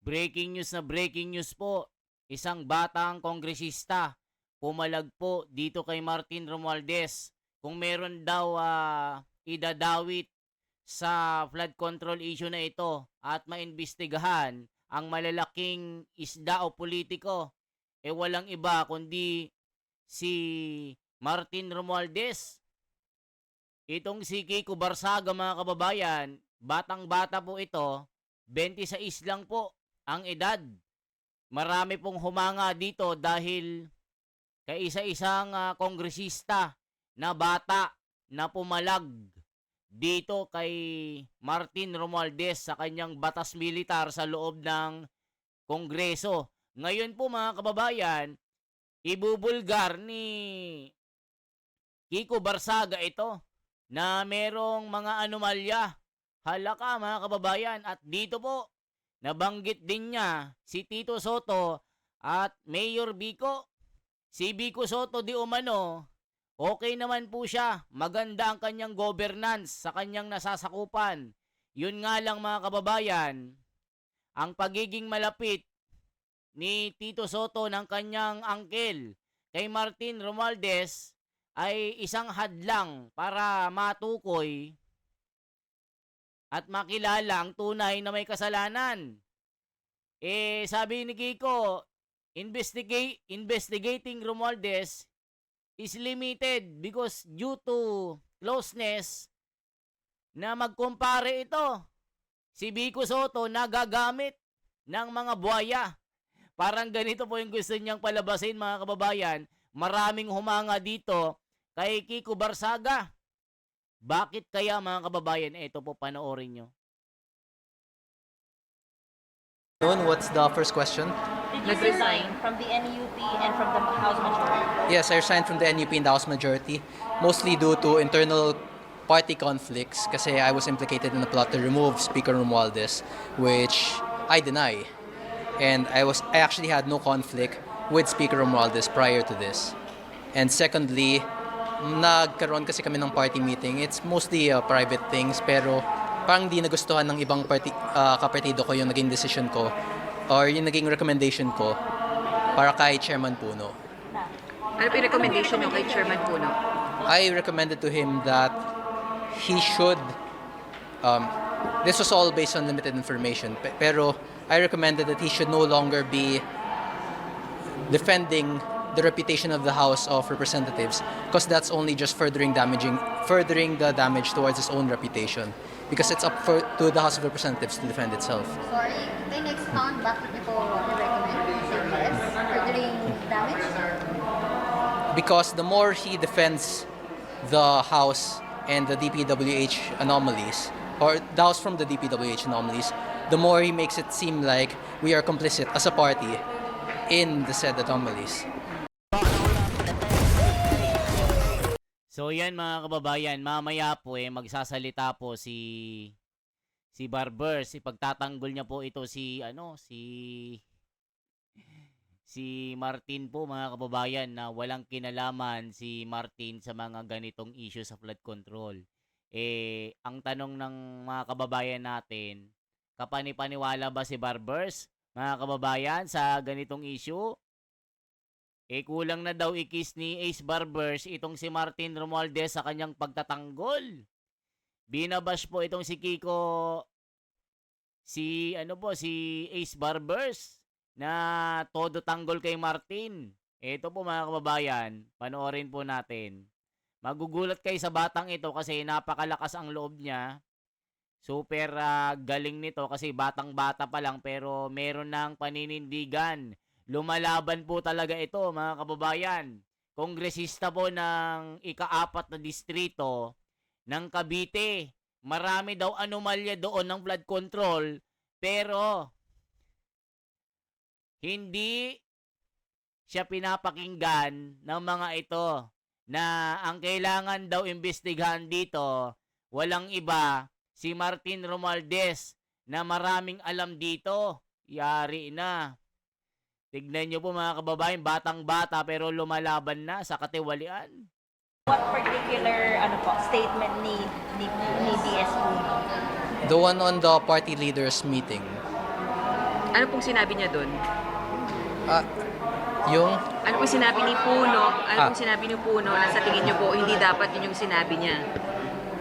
breaking news po. Isang batang kongresista pumalag po dito kay Martin Romualdez kung meron daw idadawit sa flood control issue na ito at maimbestigahan ang malalaking isda o politiko. Walang iba kundi si Martin Romualdez. Itong si Kiko Barsaga, mga kababayan, batang-bata po ito, 26 lang po ang edad. Marami pong humanga dito dahil kay isa-isang kongresista na bata na pumalag dito kay Martin Romualdez sa kanyang batas militar sa loob ng Kongreso. Ngayon po, mga kababayan, ibubulgar ni Kiko Barsaga ito na merong mga anomalya. Halaka, mga kababayan, at dito po nabanggit din niya si Tito Soto at Mayor Vico. Si Vico Soto di umano, okay naman po siya. Maganda ang kanyang governance sa kanyang nasasakupan. Yun nga lang, mga kababayan, ang pagiging malapit ni Tito Soto ng kanyang uncle kay Martin Romualdez ay isang hadlang para matukoy at makilala ang tunay na may kasalanan. Sabi ni Kiko, investigating Romualdez is limited because due to closeness na magkumpare ito. Si Vico Soto nagagamit ng mga buhaya. Parang ganito po yung gusto niyang palabasin, mga kababayan. Maraming humanga dito kay Kiko Barsaga. Bakit kaya, mga kababayan? Ito po, panoorin nyo. What's the first question? Did you resign from the NUP and from the House majority? Yes, I resigned from the NUP and the House majority, mostly due to internal party conflicts kasi I was implicated in a plot to remove Speaker Romualdez, which I deny. And I actually had no conflict with Speaker Romualdez prior to this. And secondly, nagkaroon kasi kami ng party meeting. It's mostly private things, pero parang di nagustuhan ng ibang kapartido ko yung naging decision ko or yung naging recommendation ko para kay Chairman Puno. Ano po yung recommendation nyo kay Chairman Puno? I recommended to him that he should, this was all based on limited information, pero I recommended that he should no longer be defending the reputation of the House of Representatives because that's only just furthering the damage towards his own reputation because it's up to the House of Representatives to defend itself. Sorry, can you expound bakit ito recommend? Yes, furthering damage? Because the more he defends the House and the DPWH anomalies, or the House from the DPWH anomalies, the more he makes it seem like we are complicit as a party in the said anomalies. So yan, mga kababayan, mamaya po magsasalita po si Barbers. Ipagtatanggol niya po ito si Martin po, mga kababayan, na walang kinalaman si Martin sa mga ganitong issue sa flood control. Ang tanong ng mga kababayan natin, kapanipaniwala ba si Barbers, mga kababayan, sa ganitong issue? Kulang na daw ikis ni Ace Barbers itong si Martin Romualdez sa kanyang pagtatanggol. Binabash po itong si Kiko, si Ace Barbers na todo tanggol kay Martin. Ito po, mga kababayan, panoorin po natin. Magugulat kayo sa batang ito kasi napakalakas ang loob niya. Super galing nito kasi batang-bata pa lang pero meron ng paninindigan. Lumalaban po talaga ito, mga kababayan. Kongresista po ng ika-4 na distrito ng Cavite. Marami daw anomalya doon ng flood control, pero hindi siya pinapakinggan ng mga ito na ang kailangan daw imbestigahan dito, walang iba, si Martin Romualdez na maraming alam dito. Yari na. Tignan nyo po, mga kababayan, batang-bata pero lumalaban na sa katiwalian. What particular statement ni BSP? The one on the party leaders meeting. Ano pong sinabi niya doon? Ah, yung Ano pong sinabi ni Puno? Ano Ah. pong sinabi ni Puno na sa tingin niyo po hindi dapat yun yung sinabi niya?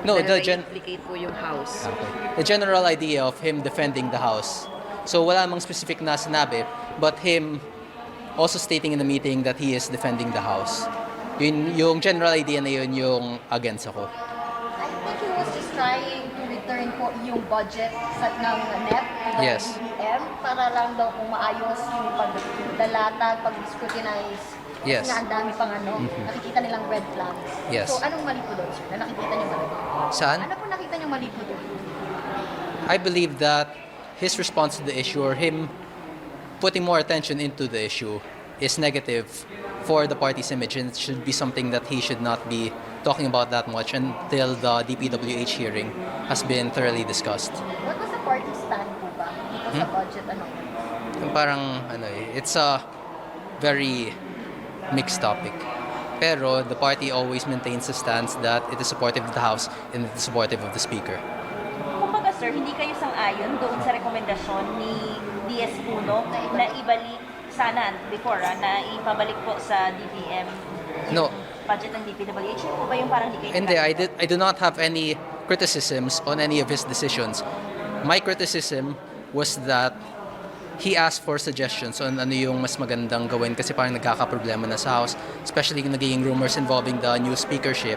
no, Dahil implicate po yung house. Okay. The general idea of him defending the house. So wala namang specific na sinabi, but him also stating in the meeting that he is defending the house. Yung general idea na yun yung against ako. I think he was just trying to return po yung budget ng NEP, ng Yes. DBM, para lang daw kung maayos yung pagdalatag, pag-scrutinize. Yes. Kasi nga ang dami pang nakikita nilang red flags. Yes. So anong mali po doon, sir? Na nakikita niyo mali? Saan? Ano po nakita niyo mali po doon? I believe that his response to the issue, or him putting more attention into the issue, is negative for the party's image, and it should be something that he should not be talking about that much until the DPWH hearing has been thoroughly discussed. What was the party stand po ba dito sa budget? Yung parang it's a very mixed topic. Pero the party always maintains the stance that it is supportive of the House and it is supportive of the Speaker. Kumbaga sir, hindi kayo sang-ayon doon sa rekomendasyon ni DS Puno na ibalik sana before na ipabalik po sa DBM No. budget ng DPWH. Yun po ba yung parang di kayo Hindi, I do not have any criticisms on any of his decisions. My criticism was that he asked for suggestions on ano yung mas magandang gawin kasi parang nagkakaproblema na sa House, especially yung naging rumors involving the new speakership.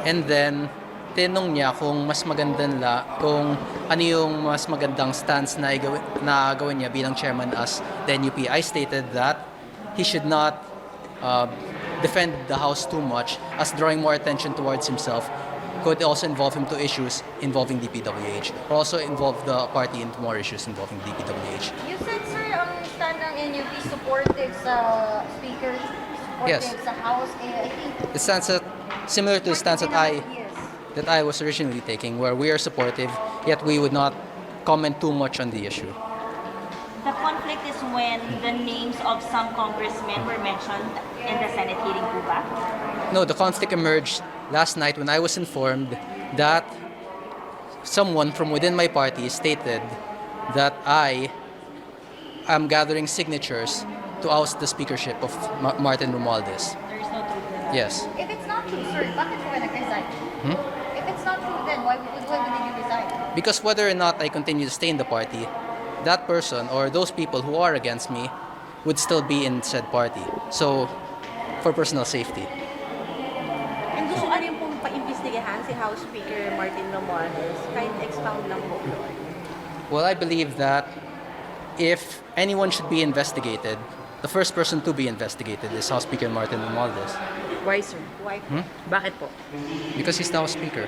And then, tinanong niya kung mas maganda nila, kung ano yung mas magandang stance na gawin niya bilang chairman as the NUP. I stated that he should not defend the House too much, as drawing more attention towards himself could also involve him to issues involving DPWH, or also involve the party into more issues involving DPWH. You said, sir, ang stand ng NUP supportive sa speaker, supportive Yes. sa House. I think The stance similar to the stance yes. that I was originally taking, where we are supportive, yet we would not comment too much on the issue. The conflict is when the names of some congressmen were mentioned in the Senate hearing po ba? No, the conflict emerged last night when I was informed that someone from within my party stated that I am gathering signatures to oust the speakership of Martin Romualdez. There is no truth in that. Yes. If it's not true, sir, bakit po nag-resign? If it's not true, then why did you resign? Because whether or not I continue to stay in the party, that person or those people who are against me would still be in said party. So, for personal safety. And gusto ano yung pong paimbestigahan si House Speaker Martin Romualdez? Kahit expound lang po. Well, I believe that if anyone should be investigated, the first person to be investigated is House Speaker Martin Romualdez. Why, sir? Why? Bakit po? Because he's now Speaker.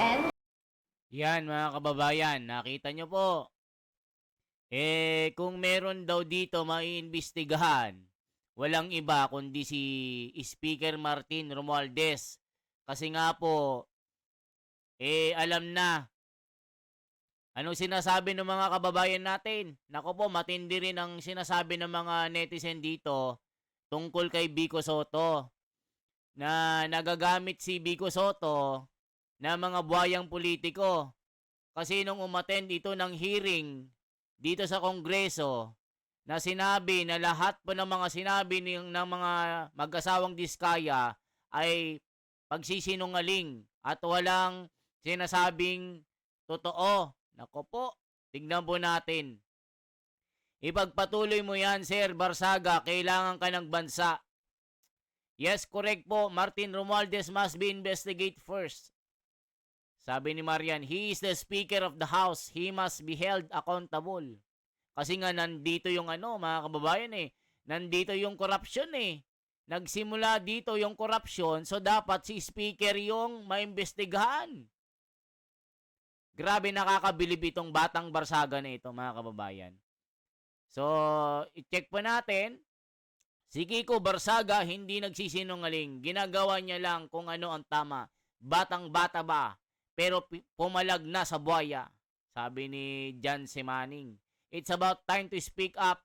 And Yan mga kababayan, nakita nyo po. Kung meron daw dito maiimbestigahan, walang iba kundi si Speaker Martin Romualdez. Kasi nga po, alam na anong sinasabi ng mga kababayan natin. Nako po, matindi rin ang sinasabi ng mga netizen dito tungkol kay Vico Soto. Na nagagamit si Vico Soto na mga buhayang politiko. Kasi nung umattend ito ng hearing dito sa Kongreso, na sinabi na lahat po ng mga sinabi ng mga mag-asawang Diskaya ay pagsisinungaling at walang sinasabing totoo. Nako po, tignan po natin. Ipagpatuloy mo yan, Sir Barsaga, kailangan ka ng bansa. Yes, correct po, Martin Romualdez must be investigated first. Sabi ni Marian, he is the Speaker of the House. He must be held accountable. Kasi nga nandito yung mga kababayan nandito yung corruption Nagsimula dito yung corruption, so dapat si Speaker yung maimbestigahan. Grabe nakakabilib itong batang Barsaga na ito, mga kababayan. So, i-check pa natin. Si Kiko Barsaga hindi nagsisinungaling. Ginagawa niya lang kung ano ang tama. Batang-bata ba? Pero pumalag na sa buhaya. Sabi ni John C. Manning. It's about time to speak up.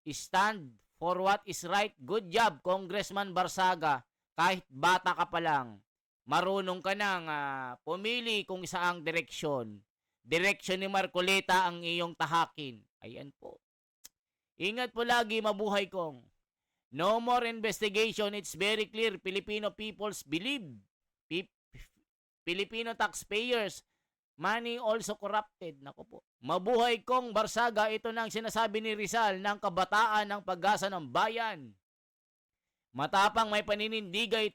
Stand for what is right. Good job, Congressman Barsaga. Kahit bata ka pa lang, marunong ka nang pumili kung saang direksyon. direksyon ni Marcoleta ang iyong tahakin. Ayan po. Ingat po lagi, mabuhay kong. No more investigation. It's very clear. Filipino peoples believe. Filipino taxpayers. Money also corrupted. Nako po. Mabuhay kong Barsaga. Ito na ang sinasabi ni Rizal ng kabataan ng pag-asa ng bayan. Matapang may paninindigan.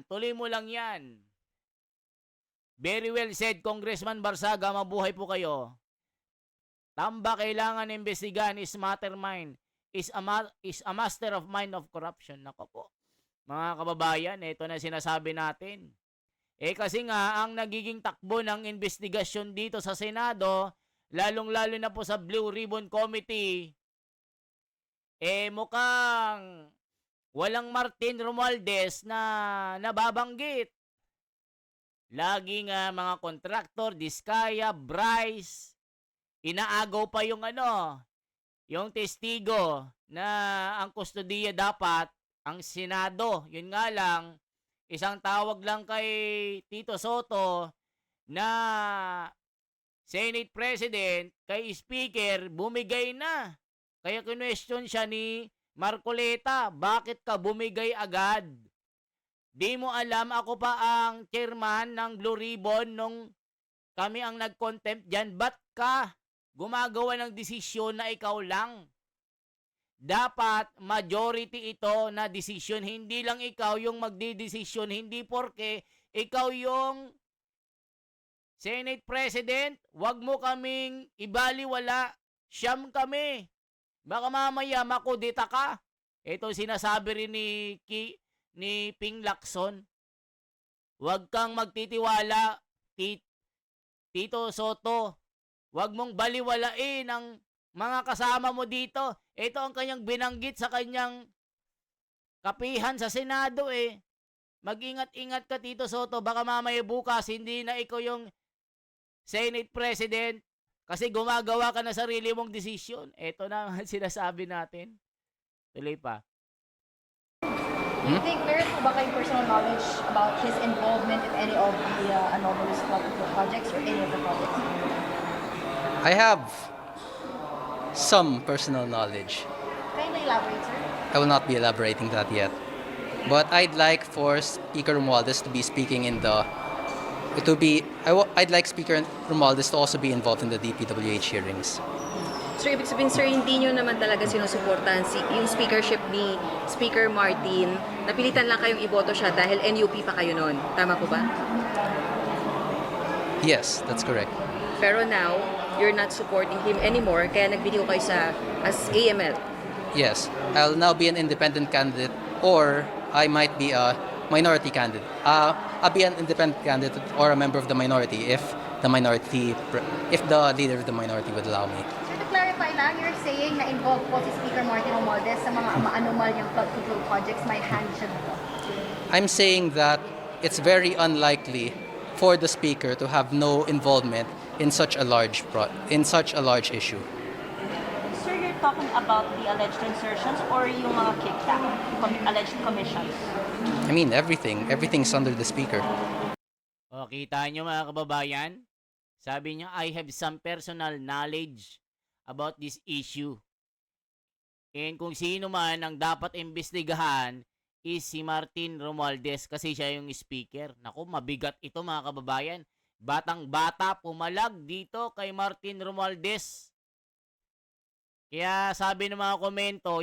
Tuloy mo lang yan. Very well said, Congressman Barsaga. Mabuhay po kayo. Tamba, kailangan imbestigahan is mastermind. Is a master of mind of corruption. Nako po. Mga kababayan, ito na sinasabi natin. Kasi nga, ang nagiging takbo ng investigasyon dito sa Senado, lalong-lalo na po sa Blue Ribbon Committee, mukhang walang Martin Romualdez na nababanggit. Lagi nga mga kontraktor, Diskaya, Bryce, inaagaw pa yung yung testigo na ang kustodiya dapat ang Senado. Yun nga lang, isang tawag lang kay Tito Soto na Senate President, kay Speaker, bumigay na. Kaya kinwestiyon siya ni Marcoleta, bakit ka bumigay agad? Di mo alam, ako pa ang chairman ng Blue Ribbon nung kami ang nag-contempt dyan. Ba't ka gumagawa ng desisyon na ikaw lang? Dapat majority ito na desisyon. Hindi lang ikaw yung magdidesisyon. Hindi porke ikaw yung Senate President, wag mo kaming ibaliwala. Siyam kami. Baka mamaya makudita ka. Ito sinasabi rin ni Ping Lacson. Huwag kang magtitiwala, Tito Soto. Huwag mong baliwalain ang mga kasama mo dito. Ito ang kanyang binanggit sa kanyang kapihan sa Senado Mag-ingat-ingat ka, Tito Soto. Baka mamaya bukas hindi na ikaw yung Senate President kasi gumagawa ka na sarili mong desisyon. Ito na ang sinasabi natin. Tuloy pa. Do you think meron po ba kayong personal knowledge about his involvement in any of the anomalous projects or any of the projects? I have some personal knowledge. Kindly elaborate, sir. I will not be elaborating that yet. But I'd like for Speaker Romualdez to be speaking in the... I'd like Speaker Romualdez to also be involved in the DPWH hearings. So, ibig sabihin, sir, hindi nyo naman talaga sinusuportahan yung speakership ni Speaker Martin. Napilitan lang kayong iboto siya dahil NUP pa kayo noon. Tama po ba? Yes, that's correct. Pero now, you're not supporting him anymore, kaya nagbidiyo kayo as AML. Yes, I'll now be an independent candidate or I might be a minority candidate. I'll be an independent candidate or a member of the minority if the leader of the minority would allow me. Sir, to clarify lang, you're saying na involved po si Speaker Martin Romualdez sa mga anomalyang flood control projects, may hand siya dito. I'm saying that it's very unlikely for the speaker to have no involvement in such a large issue. Sir, you're talking about the alleged insertions or yung mga kickback, alleged commissions? I mean, everything's under the speaker. O, kita nyo mga kababayan? Sabi niya, I have some personal knowledge about this issue. And kung sino man ang dapat imbestigahan is si Martin Romualdez kasi siya yung speaker. Naku, mabigat ito mga kababayan. Batang-bata pumalag dito kay Martin Romualdez. Kaya sabi ng mga komento,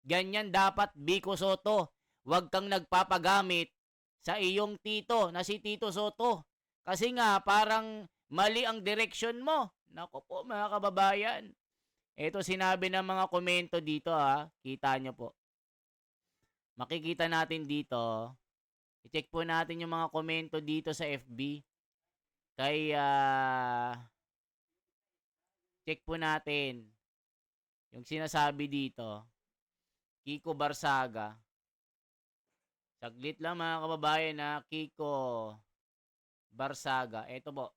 ganyan dapat Biko Soto. Huwag kang nagpapagamit sa iyong tito na si Tito Soto. Kasi nga parang mali ang direction mo. Naku po mga kababayan. Ito sinabi ng mga komento dito Kita nyo po. Makikita natin dito. I-check po natin yung mga komento dito sa FB. Kaya check po natin yung sinasabi dito. Kiko Barsaga. Saglit lang mga kababayan Kiko Barsaga. Ito po.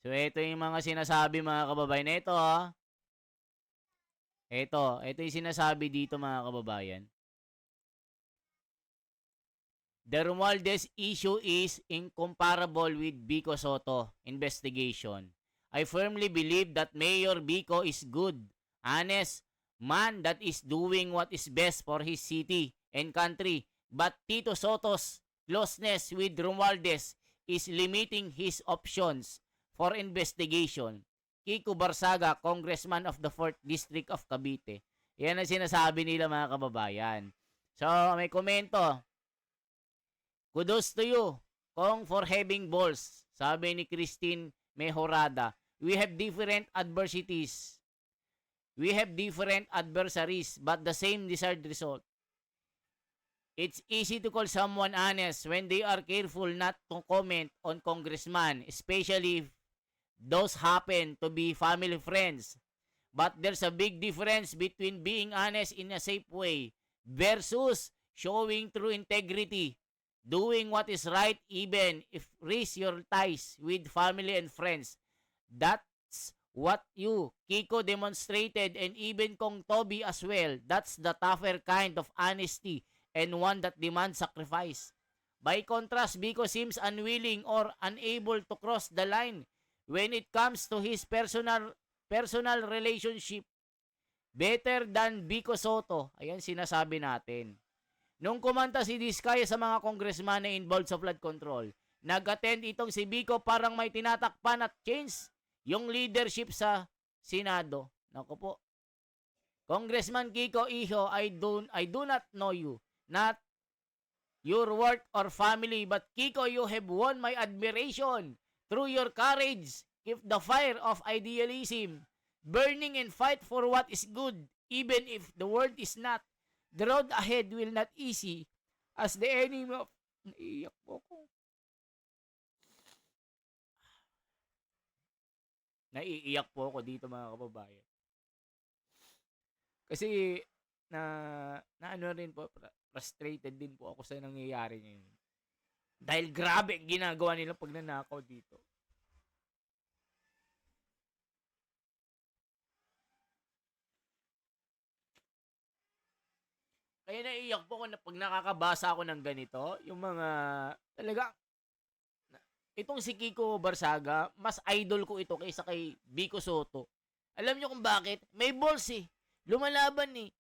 So ito yung mga sinasabi mga kababayan. Ito Ito yung sinasabi dito mga kababayan. The Romualdez issue is incomparable with Vico Soto investigation. I firmly believe that Mayor Vico is good, honest man that is doing what is best for his city and country. But Tito Soto's closeness with Romualdez is limiting his options for investigation. Kiko Barsaga, Congressman of the 4th District of Cavite. Yan ang sinasabi nila mga kababayan. So, may komento. Kudos to you, Kong, for having balls. Sabi ni Christine Mejorada. We have different adversities. We have different adversaries, but the same desired result. It's easy to call someone honest when they are careful not to comment on congressman, especially if those happen to be family friends. But there's a big difference between being honest in a safe way versus showing true integrity, doing what is right even if risk your ties with family and friends. That's what you, Kiko, demonstrated, and even Kong Toby as well. That's the tougher kind of honesty and one that demands sacrifice. By contrast, Biko seems unwilling or unable to cross the line when it comes to his personal relationship. Better than Biko Soto. Ayan sinasabi natin. Nung kumanta si Diskaya sa mga congressman na involved sa flood control, nag-attend itong si Biko parang may tinatakpan at change yung leadership sa Senado. Naku po. Congressman Kiko Iho, I do not know you. Not your work or family, but Kiko, you have won my admiration through your courage. Keep the fire of idealism burning and fight for what is good, even if the world is not. The road ahead will not easy as the enemy of... Naiiyak po ko. Naiiyak po ako dito mga kababayan. Kasi na ano rin po, frustrated din po ako sa nangyayari ngayon. Dahil grabe ang ginagawa nila pag nanakaw dito. Kaya naiiyak po ako na pag nakakabasa ako ng ganito, yung mga talaga itong si Kiko Barsaga, mas idol ko ito kaysa kay Vico Soto. Alam niyo kung bakit? May balls eh. Lumalaban eh.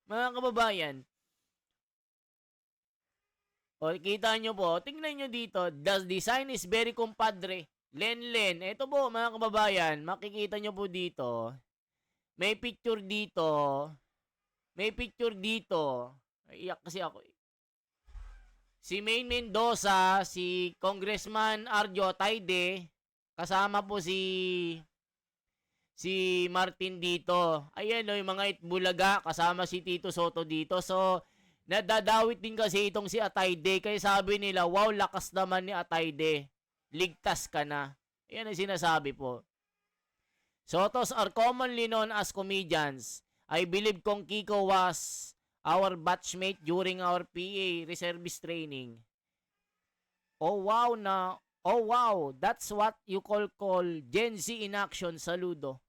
Mga kababayan. O, kita nyo po. Tingnan nyo dito. The design is very compadre. Len. Ito po mga kababayan. Makikita nyo po dito. May picture dito. May picture dito. Iyak kasi ako eh. Si Maine Mendoza, si Congressman Arjo Taide, kasama po si Martin dito. Ayan o, yung mga Itbulaga, kasama si Tito Soto dito. So, nadadawit din kasi itong si Atayde. Kaya sabi nila, wow, lakas naman ni Atayde. Ligtas ka na. Ayan ang sinasabi po. Sotos are commonly known as comedians. I believe Kong Kiko was our batchmate during our PA reservist training. Oh wow, that's what you call Gen Z in action. Saludo.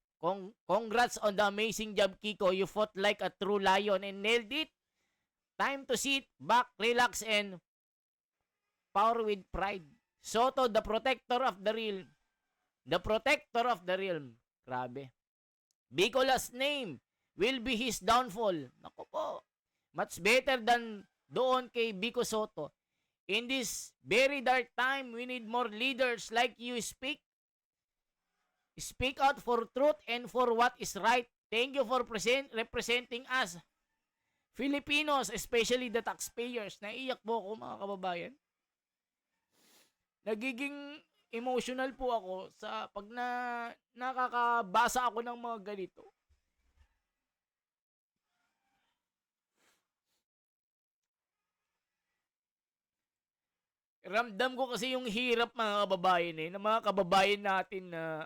Congrats on the amazing job, Kiko. You fought like a true lion and nailed it. Time to sit back, relax, and power with pride. Soto, the protector of the realm. The protector of the realm. Grabe. Biko last name will be his downfall. Naku po. Much better than doon kay Vico Soto. In this very dark time, we need more leaders like you. Speak out for truth and for what is right. Thank you for representing us, Filipinos, especially the taxpayers. Naiiyak po ako mga kababayan. Nagiging emotional po ako sa pag nakakabasa ako ng mga ganito. Ramdam ko kasi yung hirap mga kababayan ng mga kababayan natin na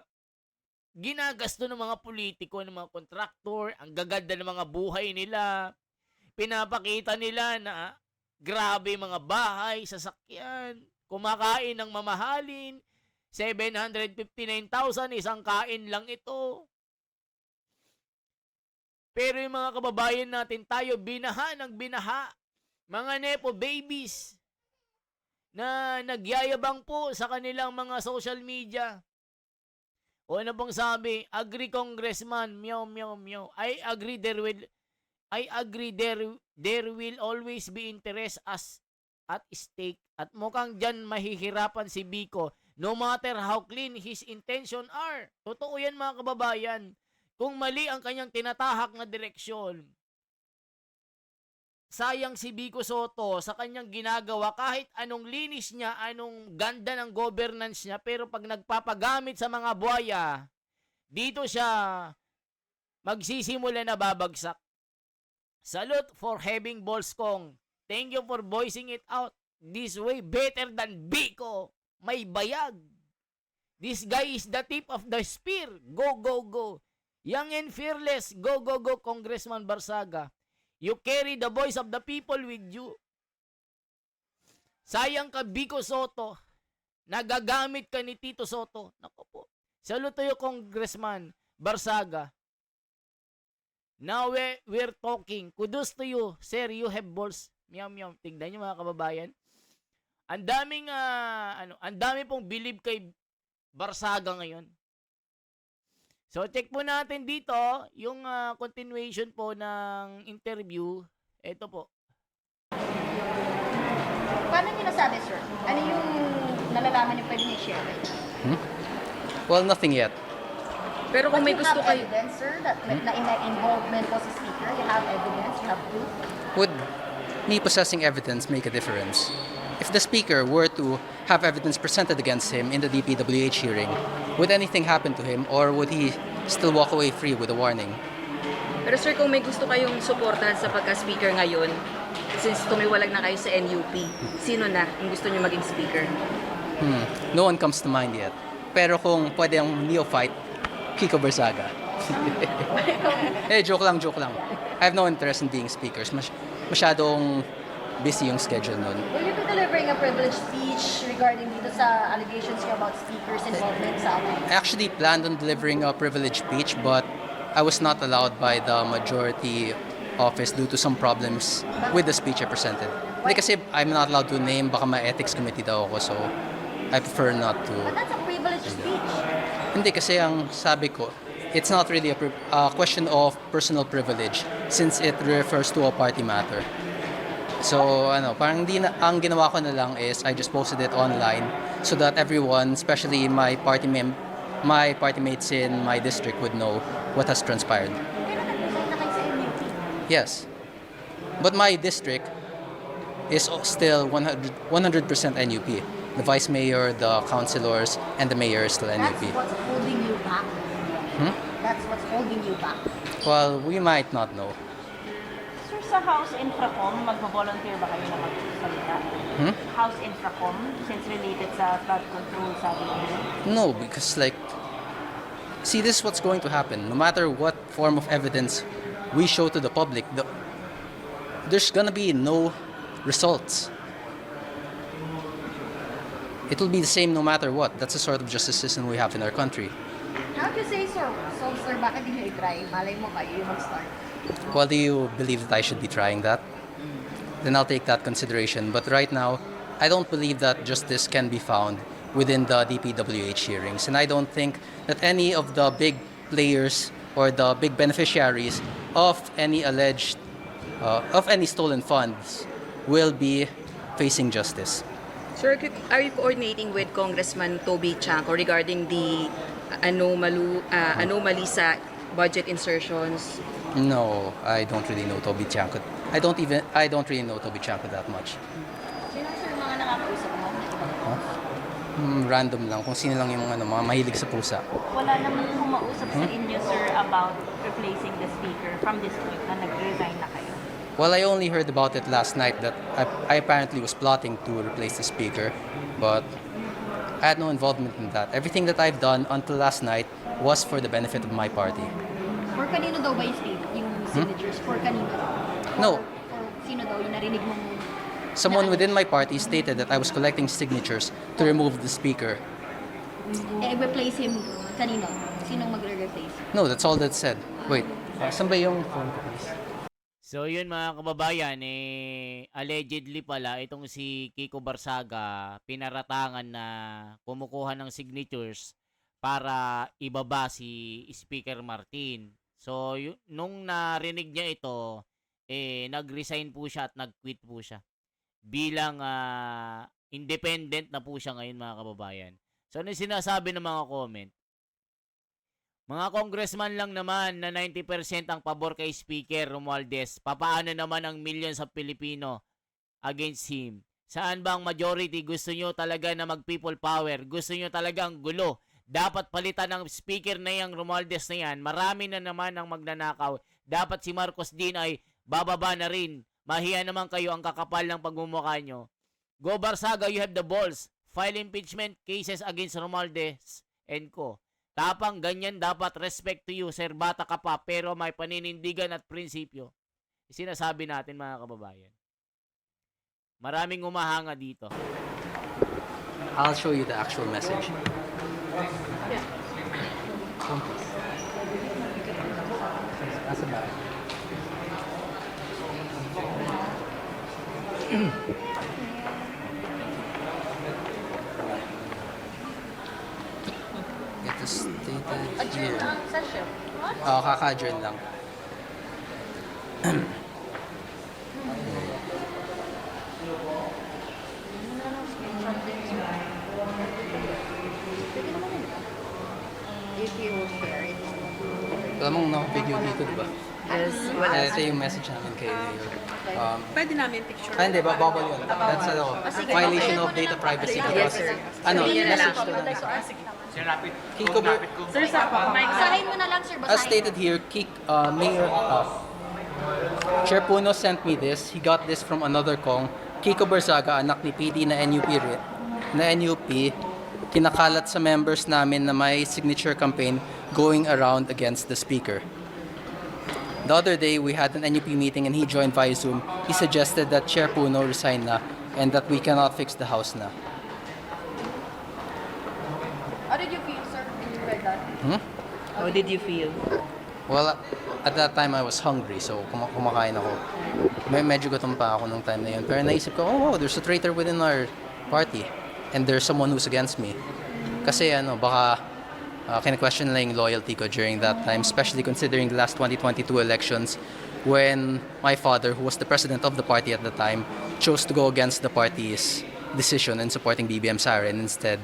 ginagasto ng mga politiko, ng mga kontraktor, ang gaganda ng mga buhay nila. Pinapakita nila na grabe mga bahay, sasakyan, kumakain ng mamahalin, 759,000, isang kain lang ito. Pero yung mga kababayan natin tayo, binaha ng binaha. Mga nepo babies. na nagyayabang po sa kanilang mga social media. O ano pong sabi? Agree Congressman, meow meow meow. I agree there will always be interest at stake. At mukhang dyan mahihirapan si Biko no matter how clean his intention are. Totoo yan mga kababayan. Kung mali ang kanyang tinatahak na direksyon, sayang si Biko Soto sa kanyang ginagawa kahit anong linis niya, anong ganda ng governance niya, pero pag nagpapagamit sa mga buhaya, dito siya magsisimula na babagsak. Salute for having balls, Kong. Thank you for voicing it out. This way better than Biko. May bayag. This guy is the tip of the spear. Go, go, go. Young and fearless. Go, go, go, Congressman Barsaga. You carry the voice of the people with you. Sayang ka, Biko Soto. Nagagamit ka ni Tito Soto. Nako po. Salute tayo, Congressman Barsaga. Now we're talking. Kudos to you, sir. You have balls. Meow, meow. Tignan nyo mga kababayan. Ang dami pong believe kay Barsaga ngayon. So, check po natin dito yung continuation po ng interview. Ito po. Paano niyo nasabi, sir? Ano yung nalalaman niyo pwede i-share? Well, nothing yet. Pero kung may But you gusto have kayo, evidence, sir, that na involvement was a speaker. You have evidence, you have proof. Would me possessing evidence make a difference? If the speaker were to have evidence presented against him in the DPWH hearing, would anything happen to him or would he still walk away free with a warning? pero sir, kung may gusto kayong suportahan sa pagka-speaker ngayon, since tumiwalag na kayo sa NUP, sino na ang gusto niyo maging speaker? No one comes to mind yet. Pero kung pwede ang neophyte, Kiko Barsaga. Joke lang. I have no interest in being speakers. Masyadong busy yung schedule nun. Will you be delivering a privileged speech regarding dito sa allegations niyo about speakers' involvement sa atin? I actually planned on delivering a privileged speech, but I was not allowed by the majority office due to some problems with the speech I presented. Hindi kasi I'm not allowed to name, baka ma-ethics committee daw ako, so I prefer not to. But that's a privileged speech. Hindi kasi ang sabi ko, it's not really a question of personal privilege since it refers to a party matter. So, parang ang ginawa ko na lang is I just posted it online so that everyone, especially my party mates in my district would know what has transpired. Pero nag-resign na kayo sa NUP. Yes. But my district is still 100% NUP. The vice mayor, the councilors, and the mayor is still That's NUP. what's holding you back. That's what's holding you back. Well, we might not know. Sir, sa House Infracom, magvo-volunteer ba kayo na magsalita? House Infracom, since related sa flood control, sabi niyo? No, because see, this is what's going to happen. No matter what form of evidence we show to the public, there's gonna be no results. It will be the same no matter what. That's the sort of justice system we have in our country. How do you say, sir? So, sir, bakit di nyo i-try? Malay mo kayo yung mag-start. Well, do you believe that I should be trying that? Then I'll take that consideration. But right now, I don't believe that justice can be found within the DPWH hearings. And I don't think that any of the big players or the big beneficiaries of any alleged, of any stolen funds will be facing justice. Sir, are you coordinating with Congressman Toby Chanco regarding the anomaly sa budget insertions? No, I don't really know Toby Chanco. I don't really know Toby Chanco that much. Sino, sir, mga nakakausap mo? Random lang, kung sino lang yung mga mahilig sa pusa. Wala namang kumausap sa inyo, sir, about replacing the speaker from district na nag-resign na kayo. Well, I only heard about it last night that I apparently was plotting to replace the speaker, but I had no involvement in that. Everything that I've done until last night was for the benefit of my party. For kanino daw ba yung signatures? For kanino daw? No. For sino daw yung narinig mong... Someone within my party stated that I was collecting signatures to remove the speaker. replace him kanino? Sinong magre-replace? No, that's all that said. Wait, saan ba yung phone ko, please? So yun mga kababayan, allegedly pala itong si Kiko Barsaga pinaratangan na kumukuha ng signatures para ibaba si Speaker Martin. So nung narinig niya ito, nag-resign po siya at nag-quit po siya. Bilang independent na po siya ngayon mga kababayan. So ano yung sinasabi ng mga comment? Mga congressman lang naman na 90% ang pabor kay Speaker Romualdez. Papaano naman ang millions sa Pilipino against him? Saan ba ang majority? Gusto nyo talaga na mag-people power? Gusto nyo talaga ang gulo? Dapat palitan ng speaker na yung Romualdez na yan. Marami na naman ang magnanakaw. Dapat si Marcos din ay bababa na rin. Mahiya naman kayo ang kakapal ng pagmumukha nyo. Go Barsaga, you have the balls. File impeachment cases against Romualdez and co. Tapang ganyan dapat, respect to you, sir, bata ka pa, pero may paninindigan at prinsipyo. Sinasabi natin mga kababayan. Maraming umahanga dito. I'll show you the actual message. It is stated here. Session. Kaka-adjourn lang. If you will share it. Alam mong naka-video dito, di ba? Yes, wala. Ito yung message namin kay Mayor. Pwede namin picture. Hindi, bawal yun. That's violation of data privacy because, message to lang. Kiko Sir, basahin mo na lang, sir. As stated here, Mayor Chair Puno sent me this. He got this from another Kong. Kiko Barsaga, anak ni PD na NUP, kinakalat sa members namin na may signature campaign going around against the speaker. The other day, we had an NUP meeting and he joined via Zoom. He suggested that Chair Puno resign na and that we cannot fix the house na. How did you feel, sir, when you read that? How did you feel? Well, at that time, I was hungry, so kumakain ako. Medyo gutom pa ako nung time na yun. Pero naisip ko, oh wow, there's a traitor within our party. And there's someone who's against me. Kasi baka kina-question lang yung loyalty ko during that time, especially considering the last 2022 elections when my father, who was the president of the party at the time, chose to go against the party's decision in supporting BBM Sara and instead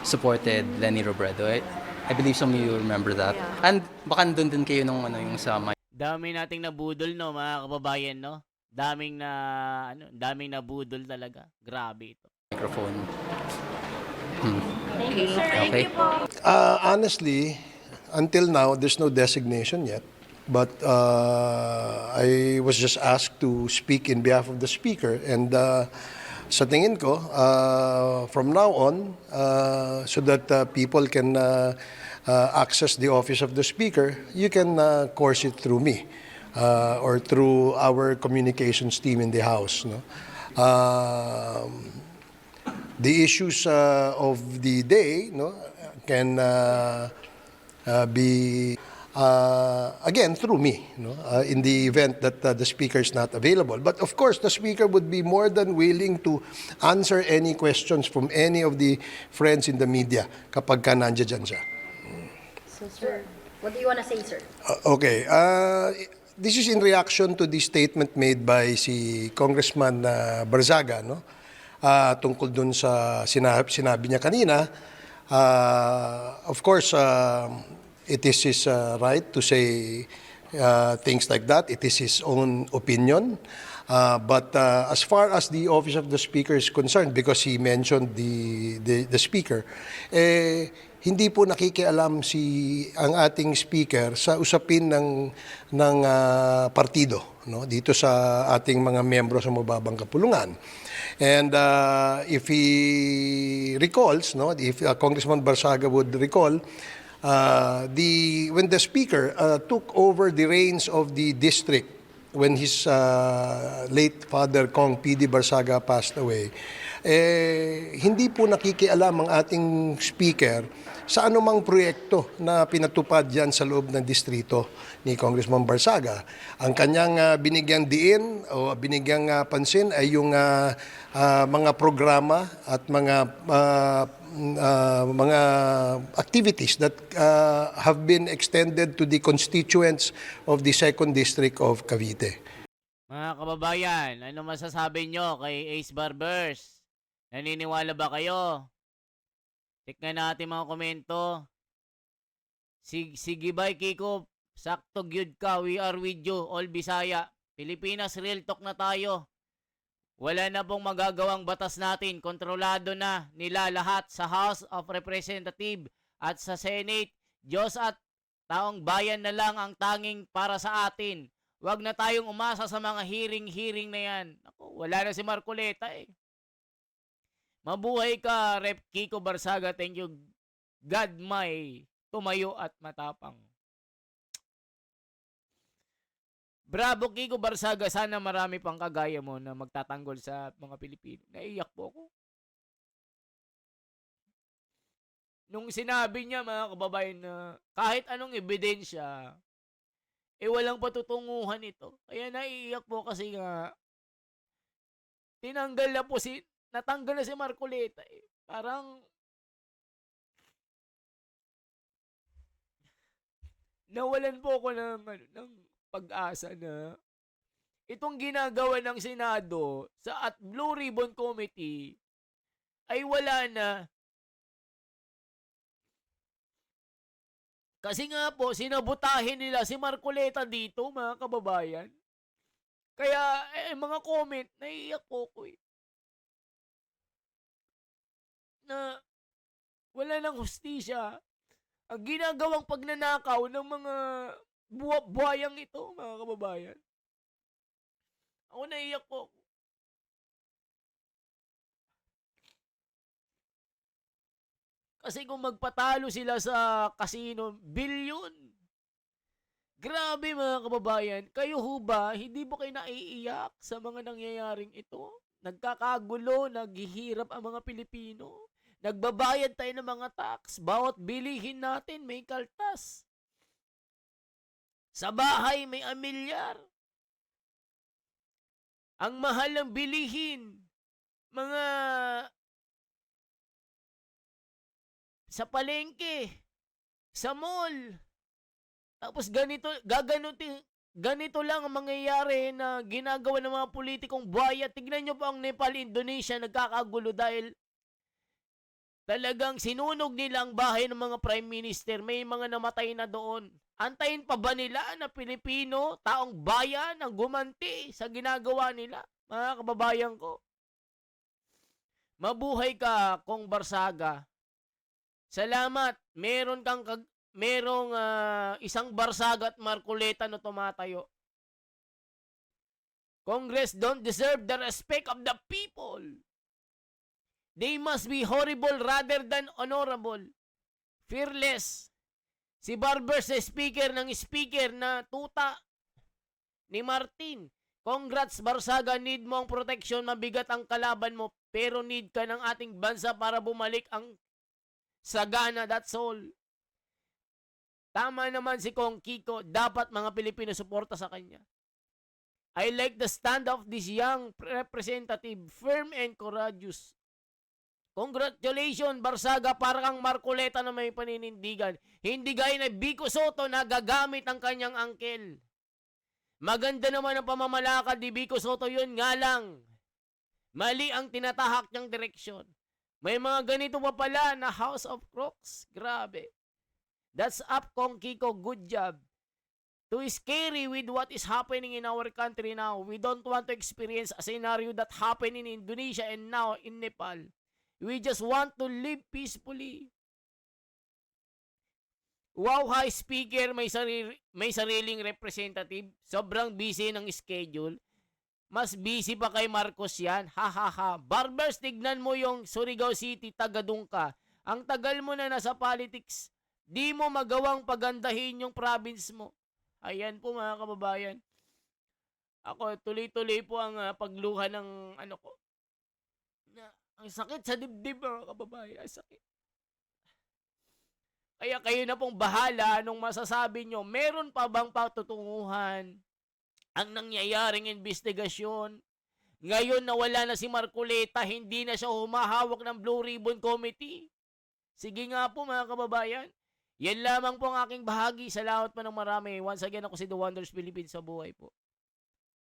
supported Lenny Robredo. I believe some of you remember that. Yeah. And baka nandun din kayo nung yung sa Dami nating nabudol, no, mga kababayan, no? Daming nabudol talaga. Grabe ito. microphone. Thank you, sir. Thank Okay. you po. Honestly, until now, there's no designation yet. But I was just asked to speak in behalf of the speaker. And sa tingin ko, from now on, so that people can access the office of the speaker, you can course it through me or through our communications team in the House. No? The issues of the day, no, can be again through me, no, in the event that the speaker is not available. But of course, the speaker would be more than willing to answer any questions from any of the friends in the media kapag ka nandiyan siya. So, sir, what do you want to say, sir? Okay. This is in reaction to the statement made by si Congressman Barzaga, no? Tungkol dun sa sinabi niya kanina. Of course, it is his right to say things like that. It is his own opinion. But as far as the office of the speaker is concerned, because he mentioned the speaker, hindi po nakikialam ang ating speaker sa usapin ng partido, no, dito sa ating mga miyembro sa mababang kapulungan. And if he recalls, no, if Congressman Barzaga would recall, when the speaker took over the reins of the district when his late father Kong P.D. Barzaga passed away, hindi po nakikialam ang ating speaker sa anumang proyekto na pinatupad yan sa loob ng distrito ni Congressman Barsaga. Ang kanyang binigyang diin o binigyang pansin ay yung mga programa at mga activities that have been extended to the constituents of the 2nd District of Cavite. Mga kababayan, ano masasabi nyo kay Ace Barbers? Naniniwala ba kayo? Tignan natin mga komento. Sige bye Kiko, sakto gyud ka, we are with you, all Bisaya. Pilipinas, real talk na tayo. Wala na pong magagawang batas natin. Kontrolado na nila lahat sa House of Representatives at sa Senate. Diyos at taong bayan na lang ang tanging para sa atin. Huwag na tayong umasa sa mga hearing na yan. Ako, wala na si Marcoleta eh. Mabuhay ka, Rep Kiko Barsaga. Thank you. God may tumayo at matapang. Bravo Kiko Barsaga. Sana marami pang kagaya mo na magtatanggol sa mga Pilipino. Naiyak po ako. Nung sinabi niya mga kababayan na kahit anong ebidensya, walang patutunguhan ito. Kaya naiiyak po kasi nga natanggal na si Marcoleta eh. Parang nawalan po ako ng pag-asa na itong ginagawa ng Senado at Blue Ribbon Committee ay wala na. Kasi nga po, sinabotahin nila si Marcoleta dito, mga kababayan. Kaya, mga comment, naiiyak po ko eh. Na wala nang hustisya. Ang ginagawang pagnanakaw ng mga buhayang ito, mga kababayan. Ako naiiyak po. Kasi kung magpatalo sila sa casino, bilyon. Grabe mga kababayan. Kayo ho ba, hindi ba kayo naiiyak sa mga nangyayaring ito? Nagkakagulo, naghihirap ang mga Pilipino. Nagbabayad tayo ng mga tax. Bawat bilihin natin may kaltas. Sa bahay may amilyar. Ang mahal ng bilihin. Mga sa palengke, sa mall. Tapos ganito lang ang mangyayari na ginagawa ng mga politikong buhaya. Tignan nyo po ang Nepal, Indonesia, nagkakagulo dahil talagang sinunog nila ang bahay ng mga prime minister. May mga namatay na doon. Antayin pa ba nila na Pilipino, taong bayan, ang gumanti sa ginagawa nila? Mga kababayan ko. Mabuhay ka, Kong Barsaga. Salamat. Merong isang Barsaga at Marcoleta na tumatayo. Congress don't deserve the respect of the people. They must be horrible rather than honorable. Fearless. Si Barbers speaker na tuta ni Martin. Congrats Barsaga, need mo ang protection, mabigat ang kalaban mo, pero need ka ng ating bansa para bumalik ang sagana, that's all. Tama naman si Kong Kiko, dapat mga Pilipino suporta sa kanya. I like the stand of this young representative, firm and courageous. Congratulations Barsaga, para kang Marcoleta na may paninindigan. Hindi gaya na Vico Soto na gagamit ang kanyang angkel. Maganda naman ang pamamalakad ni Vico Soto, yun nga lang. Mali ang tinatahak niyang direksyon. May mga ganito pa pala na House of Crooks. Grabe. That's up, Kong Kiko. Good job. Too scary with what is happening in our country now. We don't want to experience a scenario that happened in Indonesia and now in Nepal. We just want to live peacefully. Wow, high speaker, may sariling representative. Sobrang busy ng schedule. Mas busy pa kay Marcos yan. Ha ha ha. Barbers, tignan mo yung Surigao City, Tagadungka. Ang tagal mo na nasa politics. Di mo magawang pagandahin yung province mo. Ayan po mga kababayan. Ako, tuloy-tuloy po ang pagluha ng Ang sakit sa dibdib, mga kababayan. Ang sakit. Kaya kayo na pong bahala anong masasabi nyo. Meron pa bang patutunguhan ang nangyayaring investigasyon? Ngayon na wala na si Marcoleta, hindi na siya humahawak ng Blue Ribbon Committee. Sige nga po mga kababayan. Yan lamang po ang aking bahagi. Salamat pa ng marami. Once again, ako si The Wonders Philippines sa buhay po.